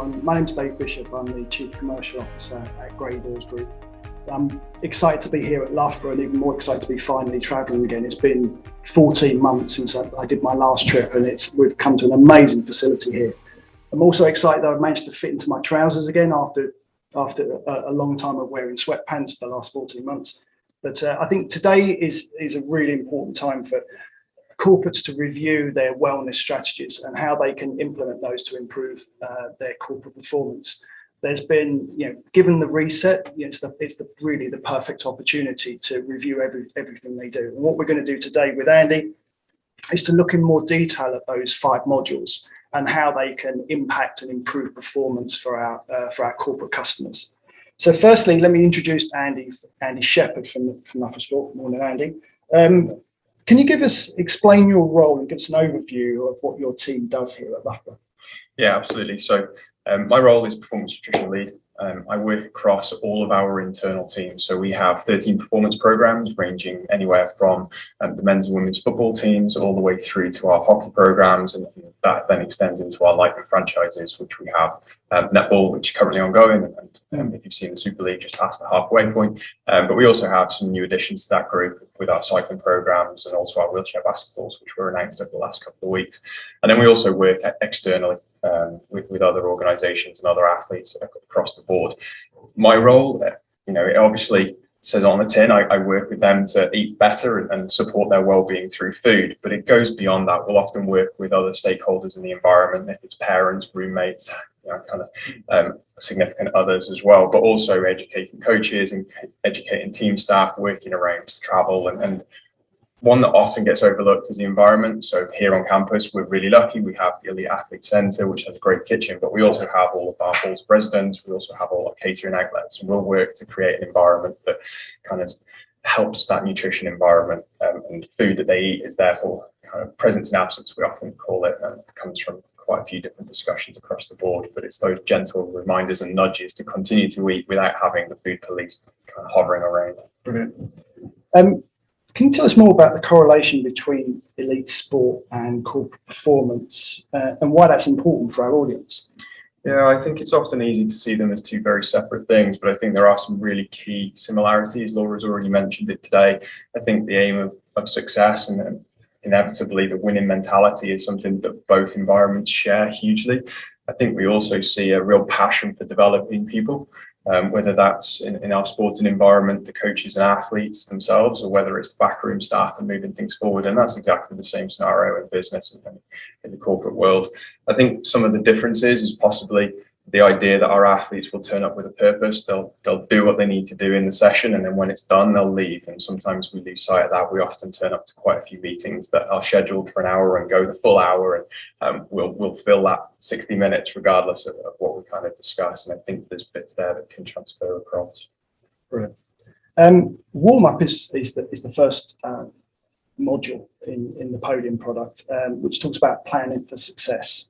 everyone. My name's Dave Bishop. I'm the Chief Commercial Officer at Grey Doors Group. I'm excited to be here at Loughborough and even more excited to be finally travelling again. It's been 14 months since I did my last trip, and we've come to an amazing facility here. I'm also excited that I've managed to fit into my trousers again after a long time of wearing sweatpants the last 14 months. But I think today is a really important time for corporates to review their wellness strategies and how they can implement those to improve their corporate performance. There's been, given the reset, it's really the perfect opportunity to review everything they do. And what we're going to do today with Andy is to look in more detail at those 5 modules and how they can impact and improve performance for our corporate customers. So firstly, let me introduce Andy Shepherd from Loughborough Sport. Morning, Andy. Can you explain your role and give us an overview of what your team does here at Loughborough? Yeah, absolutely. So my role is performance nutrition lead. I work across all of our internal teams. So we have 13 performance programs ranging anywhere from the men's and women's football teams all the way through to our hockey programs. And that then extends into our lightning franchises, which we have netball, which is currently ongoing. And if you've seen the Super League, just past the halfway point. But we also have some new additions to that group with our cycling programs and also our wheelchair basketballs, which were announced over the last couple of weeks. And then we also work externally with other organisations and other athletes across the board. My role, it obviously says on the tin, I work with them to eat better and support their well-being through food, but it goes beyond that. We'll often work with other stakeholders in the environment, if it's parents, roommates, significant others as well, but also educating coaches and educating team staff, working around travel and one that often gets overlooked is the environment. So here on campus, we're really lucky. We have the Elite Athlete Centre, which has a great kitchen, but we also have all of our halls residents. We also have all our catering outlets, and we'll work to create an environment that kind of helps that nutrition environment. And food that they eat is therefore kind of presence and absence, we often call it, and it comes from quite a few different discussions across the board. But it's those gentle reminders and nudges to continue to eat without having the food police kind of hovering around. Brilliant. Can you tell us more about the correlation between elite sport and corporate performance and why that's important for our audience? Yeah, I think it's often easy to see them as 2 very separate things, but I think there are some really key similarities. Laura's already mentioned it today. I think the aim of success and inevitably the winning mentality is something that both environments share hugely. I think we also see a real passion for developing people. Whether that's in our sporting environment, the coaches and athletes themselves, or whether it's the backroom staff and moving things forward. And that's exactly the same scenario in business and in the corporate world. I think some of the differences is possibly the idea that our athletes will turn up with a purpose. They'll do what they need to do in the session, and then when it's done, they'll leave. And sometimes we lose sight of that. We often turn up to quite a few meetings that are scheduled for an hour and go the full hour, and we'll fill that 60 minutes regardless of what we kind of discuss. And I think there's bits there that can transfer across. Brilliant. Warm up is the first module in the Podium product, which talks about planning for success.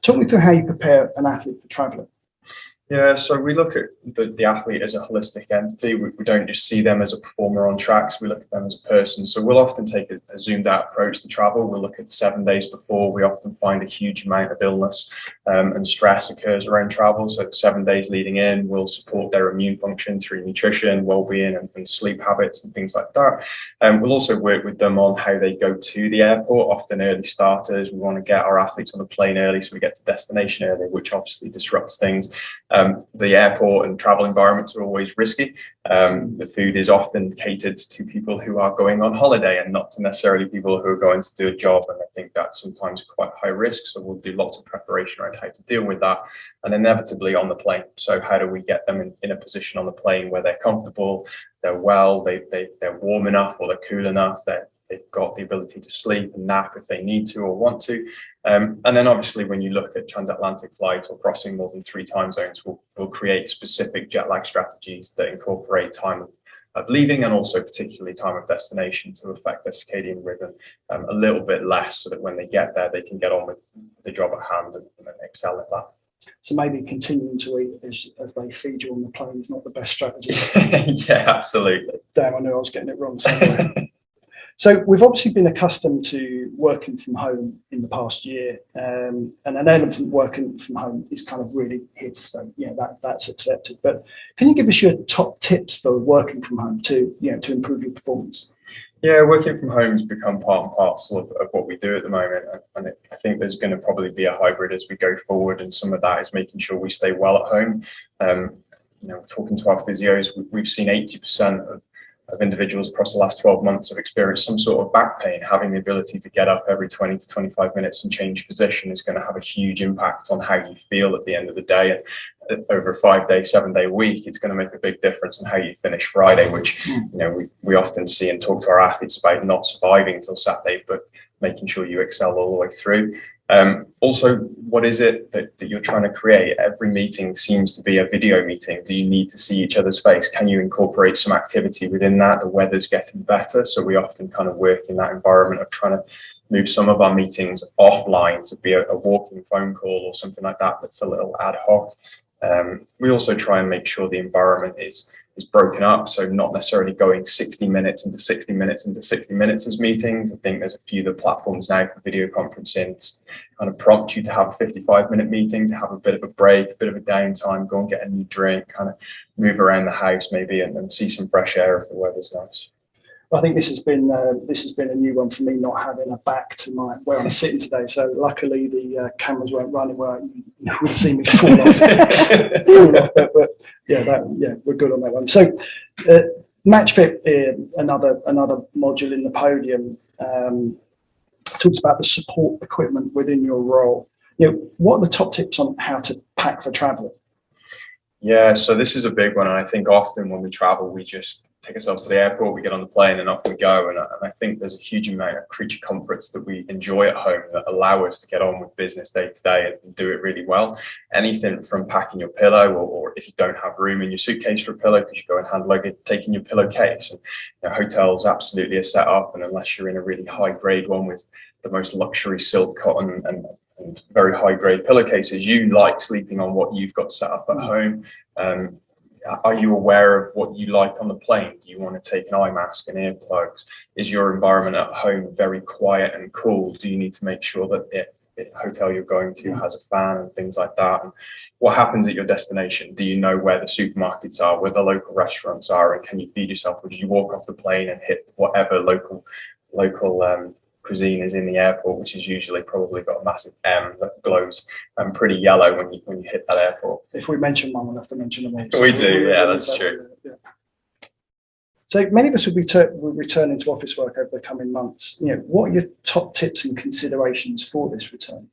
Talk me through how you prepare an athlete for travelling. Yeah, so we look at the athlete as a holistic entity. We don't just see them as a performer on tracks, we look at them as a person. So we'll often take a zoomed out approach to travel. We'll look at the 7 days before. We often find a huge amount of illness and stress occurs around travel. So the 7 days leading in, we'll support their immune function through nutrition, well-being and sleep habits and things like that. We'll also work with them on how they go to the airport, often early starters. We want to get our athletes on the plane early so we get to destination early, which obviously disrupts things. The airport and travel environments are always risky. The food is often catered to people who are going on holiday and not to necessarily people who are going to do a job. And I think that's sometimes quite high risk. So we'll do lots of preparation around how to deal with that. And inevitably on the plane. So how do we get them in a position on the plane where they're comfortable, they're well, they're warm enough or they're cool enough, they've got the ability to sleep and nap if they need to or want to. And then obviously when you look at transatlantic flights or crossing more than 3 time zones, we'll create specific jet lag strategies that incorporate time of leaving and also particularly time of destination to affect their circadian rhythm a little bit less, so that when they get there, they can get on with the job at hand and excel at that. So maybe continuing to eat as they feed you on the plane is not the best strategy. Yeah, absolutely. Damn, I knew I was getting it wrong somewhere. So we've obviously been accustomed to working from home in the past year, and an element of working from home is kind of really here to stay. That's accepted. But can you give us your top tips for working from home to improve your performance? Yeah, working from home has become part and parcel of what we do at the moment. And I think there's going to probably be a hybrid as we go forward. And some of that is making sure we stay well at home. Talking to our physios, we've seen 80% of individuals across the last 12 months have experienced some sort of back pain. Having the ability to get up every 20 to 25 minutes and change position is going to have a huge impact on how you feel at the end of the day. And over a 5-day, 7-day week, it's going to make a big difference on how you finish Friday, which we often see and talk to our athletes about not surviving until Saturday, but making sure you excel all the way through. Also, what is it that you're trying to create? Every meeting seems to be a video meeting. Do you need to see each other's face? Can you incorporate some activity within that? The weather's getting better, so we often kind of work in that environment of trying to move some of our meetings offline to be a walking phone call or something like that that's a little ad hoc. We also try and make sure the environment is broken up, so not necessarily going 60 minutes into 60 minutes into 60 minutes as meetings. I think there's a few of the platforms now for video conferencing kind of prompt you to have a 55-minute meeting, to have a bit of a break, a bit of a downtime, go and get a new drink, kind of move around the house maybe and see some fresh air if the weather's nice. I think this has been a new one for me, not having a back to where I'm sitting today. So luckily the cameras weren't running where you would see me fall off. But we're good on that one. So Matchfit, another module in the Podium, talks about the support equipment within your role. What are the top tips on how to pack for travel? Yeah, so this is a big one, and I think often when we travel, we just take ourselves to the airport, we get on the plane and off we go. And I think there's a huge amount of creature comforts that we enjoy at home that allow us to get on with business day to day and do it really well. Anything from packing your pillow, or if you don't have room in your suitcase for a pillow because you go and hand luggage, taking your pillowcase. And hotels absolutely are set up, and unless you're in a really high grade one with the most luxury silk, cotton and very high grade pillowcases, you like sleeping on what you've got set up at home. Are you aware of what you like on the plane? Do you want to take an eye mask and earplugs? Is your environment at home very quiet and cool? Do you need to make sure that the hotel you're going to has a fan and things like that? And what happens at your destination? Do you know where the supermarkets are, where the local restaurants are, and can you feed yourself? Or do you walk off the plane and hit whatever local cuisine is in the airport, which is usually probably got a massive M that glows pretty yellow when you hit that airport? If we mention one, we'll have to mention them all. We do, yeah, that's true. Yeah. So many of us will return into office work over the coming months. What are your top tips and considerations for this return?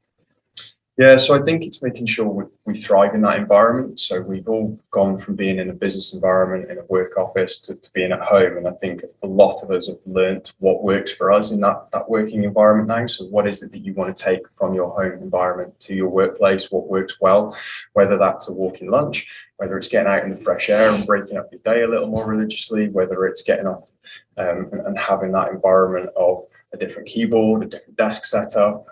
Yeah, so I think it's making sure we thrive in that environment. So we've all gone from being in a business environment, in a work office, to being at home. And I think a lot of us have learned what works for us in that working environment now. So what is it that you want to take from your home environment to your workplace? What works well, whether that's a walking lunch, whether it's getting out in the fresh air and breaking up your day a little more religiously, whether it's getting off and having that environment of a different keyboard, a different desk setup.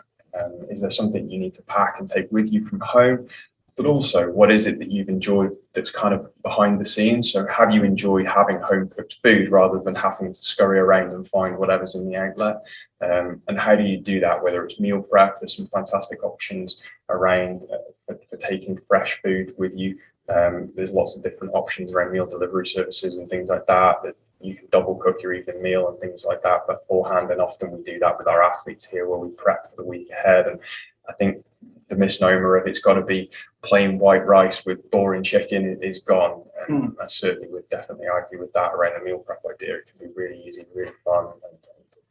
Is there something you need to pack and take with you from home? But also, what is it that you've enjoyed that's kind of behind the scenes? So have you enjoyed having home cooked food rather than having to scurry around and find whatever's in the outlet? And how do you do that? Whether it's meal prep, there's some fantastic options around for taking fresh food with you. There's lots of different options around meal delivery services and things like that you can double cook your evening meal and things like that beforehand. And often we do that with our athletes here where we prep for the week ahead. And I think the misnomer of it's got to be plain white rice with boring chicken is gone. And I certainly would definitely argue with that around a meal prep idea. It can be really easy, really fun, and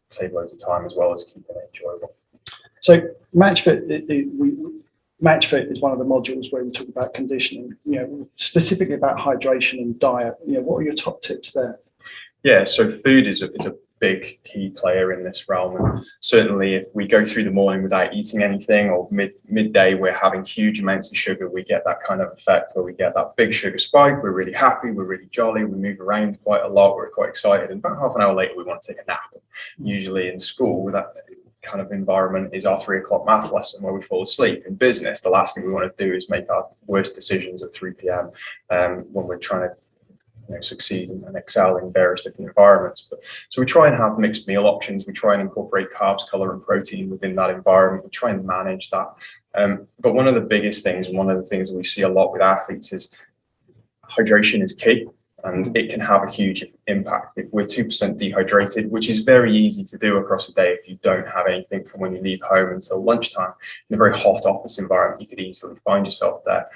save loads of time as well as keeping it enjoyable. So Matchfit, Matchfit is one of the modules where we talk about conditioning, specifically about hydration and diet. What are your top tips there? Yeah, so food is a big key player in this realm. And certainly if we go through the morning without eating anything, or midday we're having huge amounts of sugar, we get that kind of effect where we get that big sugar spike. We're really happy, we're really jolly, we move around quite a lot, we're quite excited, and about half an hour later we want to take a nap. Usually in school, with that kind of environment, is our 3 o'clock math lesson where we fall asleep. In business, the last thing we want to do is make our worst decisions at 3 p.m. When we're trying to succeed and excel in various different environments. But so we try and have mixed meal options. We try and incorporate carbs, color, and protein within that environment. We try and manage that. But one of the biggest things, and one of the things that we see a lot with athletes, is hydration is key. And it can have a huge impact if we're 2% dehydrated, which is very easy to do across a day if you don't have anything from when you leave home until lunchtime. In a very hot office environment, you could easily find yourself there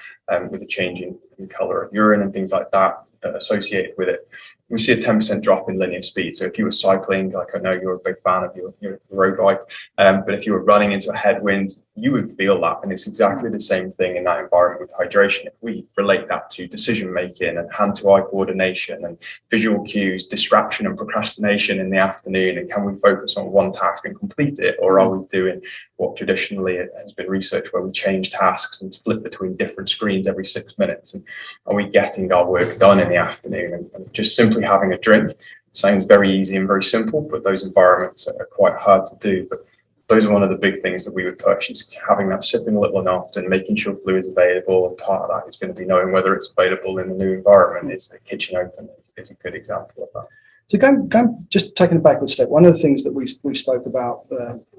with a change in colour of urine and things like that associated with it. We see a 10% drop in linear speed. So if you were cycling, like I know you're a big fan of your road bike, but if you were running into a headwind, you would feel that. And it's exactly the same thing in that environment with hydration. If we relate that to decision making and hand-to-eye coordination and visual cues, distraction and procrastination in the afternoon, and can we focus on one task and complete it, or are we doing what traditionally has been researched where we change tasks and flip between different screens every 6 minutes? And are we getting our work done in the afternoon? And just simply having a drink sounds very easy and very simple, but those environments are quite hard to do. But those are one of the big things that we would push, is having that sipping little and often, making sure fluid's available. And part of that is going to be knowing whether it's available in the new environment. Is the kitchen open? Is a good example of that. So going just taking a backward step, one of the things that we spoke about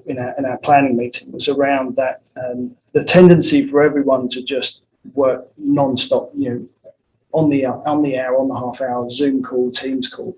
in our planning meeting was around that the tendency for everyone to just work non-stop, on the hour, on the half hour, Zoom call, Teams call.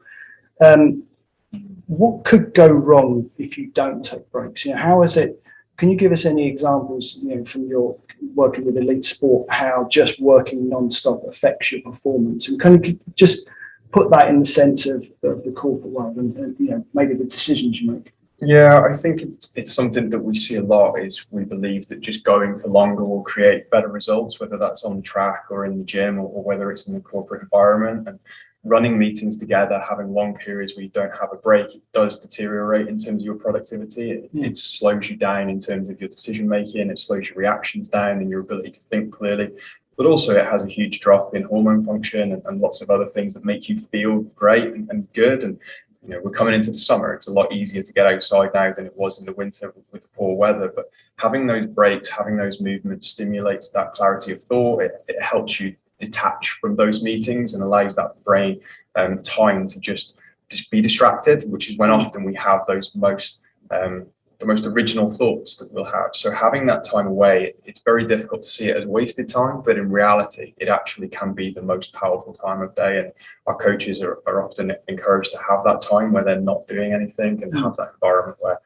What could go wrong if you don't take breaks? How is it? Can you give us any examples, from your working with elite sport, how just working non-stop affects your performance? And can you just put that in the sense of the corporate world and maybe the decisions you make? Yeah, I think it's something that we see a lot. Is we believe that just going for longer will create better results, whether that's on the track or in the gym, or whether it's in the corporate environment. And running meetings together, having long periods where you don't have a break, it does deteriorate in terms of your productivity. It slows you down in terms of your decision making. It slows your reactions down and your ability to think clearly. But also it has a huge drop in hormone function and lots of other things that make you feel great and good. And we're coming into the summer. It's a lot easier to get outside now than it was in the winter with the poor weather. But having those breaks, having those movements stimulates that clarity of thought. It helps you detach from those meetings and allows that brain time to just be distracted, which is when often we have those the most original thoughts that we'll have. So having that time away, it's very difficult to see it as wasted time, but in reality, it actually can be the most powerful time of day. And our coaches are often encouraged to have that time where they're not doing anything and have that environment where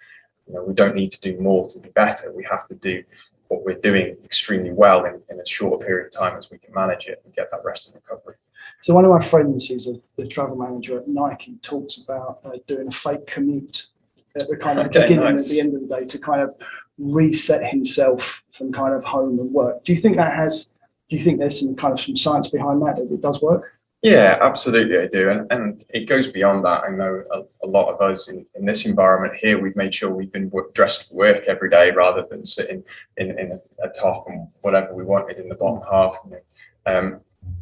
we don't need to do more to be better. We have to do what we're doing extremely well in a shorter period of time as we can manage it and get that rest and recovery. So one of my friends who's the travel manager at Nike talks about doing a fake commute at the kind of beginning and at the end of the day to kind of reset himself from kind of home and work. Do you think there's some science behind that it does work? Yeah, absolutely, I do. And it goes beyond that. I know a lot of us in this environment here, we've made sure we've been dressed for work every day rather than sitting in a top and whatever we wanted in the bottom half.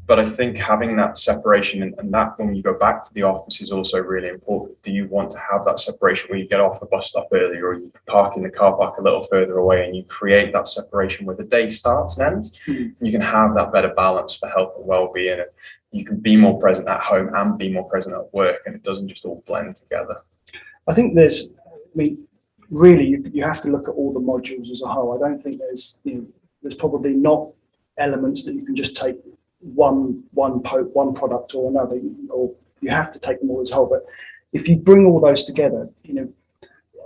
But I think having that separation and that when you go back to the office is also really important. Do you want to have that separation where you get off the bus stop early, or you park in the car park a little further away, and you create that separation where the day starts and ends? You can have that better balance for health and well-being. And you can be more present at home and be more present at work, and it doesn't just all blend together. I think really you have to look at all the modules as a whole. I don't think there's probably not elements that you can just take one product or another, or you have to take them all as a whole. But if you bring all those together,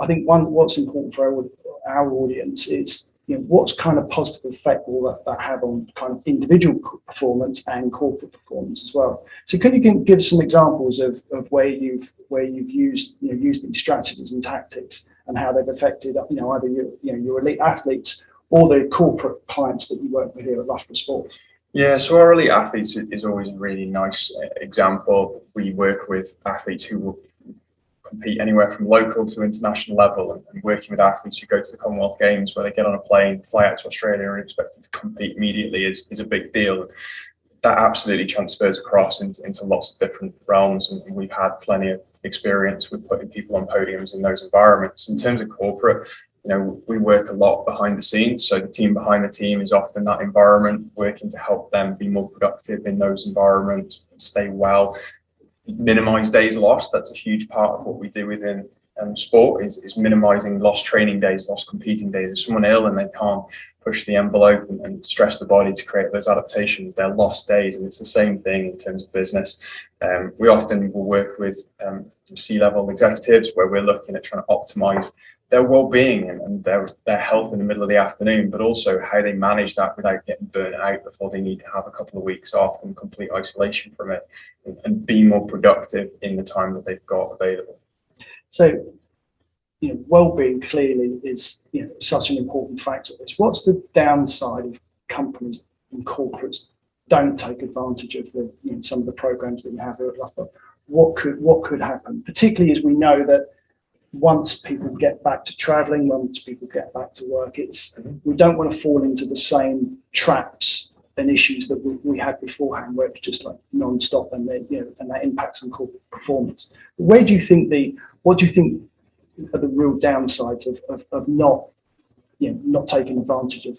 I think what's important for our audience is what's kind of positive effect will that have on kind of individual performance and corporate performance as well. So can you give some examples of where you've used these strategies and tactics and how they've affected either your elite athletes or the corporate clients that you work with here at Loughborough Sport? Yeah, so our elite athletes is always a really nice example. We work with athletes who will compete anywhere from local to international level, and working with athletes who go to the Commonwealth Games where they get on a plane, fly out to Australia and are expected to compete immediately is a big deal. That absolutely transfers across into lots of different realms, and we've had plenty of experience with putting people on podiums in those environments. In terms of corporate, we work a lot behind the scenes. So the team behind the team is often that environment, working to help them be more productive in those environments, stay well, minimize days lost. That's a huge part of what we do within sport is minimizing lost training days, lost competing days. If someone ill and they can't push the envelope and stress the body to create those adaptations, they're lost days. And it's the same thing in terms of business. We often will work with C-level executives where we're looking at trying to optimize their well-being and their health in the middle of the afternoon, but also how they manage that without getting burnt out before they need to have a couple of weeks off and complete isolation from it, and be more productive in the time that they've got available. So, well-being clearly is such an important factor of this. What's the downside of companies and corporates don't take advantage of the some of the programs that you have here at Loughborough? What could happen, particularly as we know that once people get back to travelling, once people get back to work, we don't want to fall into the same traps and issues that we had beforehand, where it's just like non-stop and and that impacts on corporate performance. What do you think are the real downsides of not taking advantage of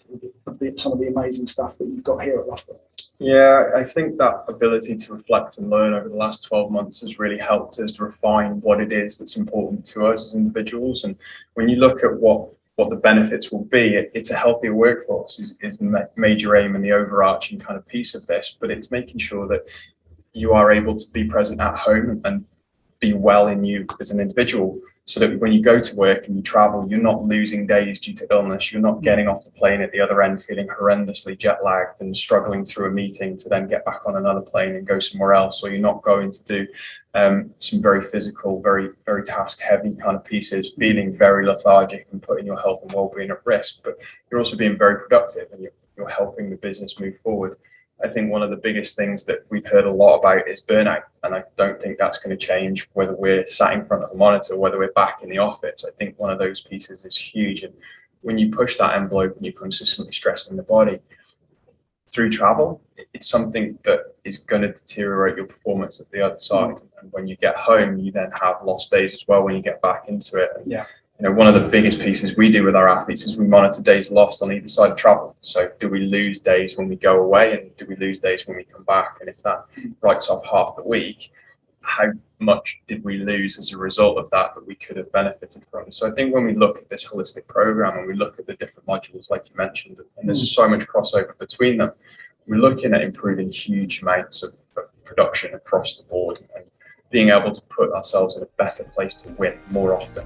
some of the amazing stuff that you've got here at Loughborough? Yeah, I think that ability to reflect and learn over the last 12 months has really helped us to refine what it is that's important to us as individuals. And when you look at what the benefits will be, it's a healthier workforce is the major aim and the overarching kind of piece of this. But it's making sure that you are able to be present at home and be well in you as an individual, so that when you go to work and you travel, you're not losing days due to illness. You're not getting off the plane at the other end feeling horrendously jet lagged and struggling through a meeting to then get back on another plane and go somewhere else. Or you're not going to do some very physical, very, very task heavy kind of pieces, feeling very lethargic and putting your health and well-being at risk. But you're also being very productive and you're helping the business move forward. I think one of the biggest things that we've heard a lot about is burnout. And I don't think that's going to change whether we're sat in front of a monitor, whether we're back in the office. I think one of those pieces is huge. And when you push that envelope and you're consistently stressing the body through travel, it's something that is going to deteriorate your performance at the other side. And when you get home, you then have lost days as well when you get back into it. And one of the biggest pieces we do with our athletes is we monitor days lost on either side of travel. So do we lose days when we go away, and do we lose days when we come back? And if that writes off half the week, how much did we lose as a result of that we could have benefited from? So I think when we look at this holistic program and we look at the different modules, like you mentioned, and there's so much crossover between them, we're looking at improving huge amounts of production across the board and being able to put ourselves in a better place to win more often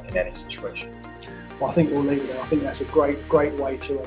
in any situation. Well, I think we'll leave it there. I think that's a great way to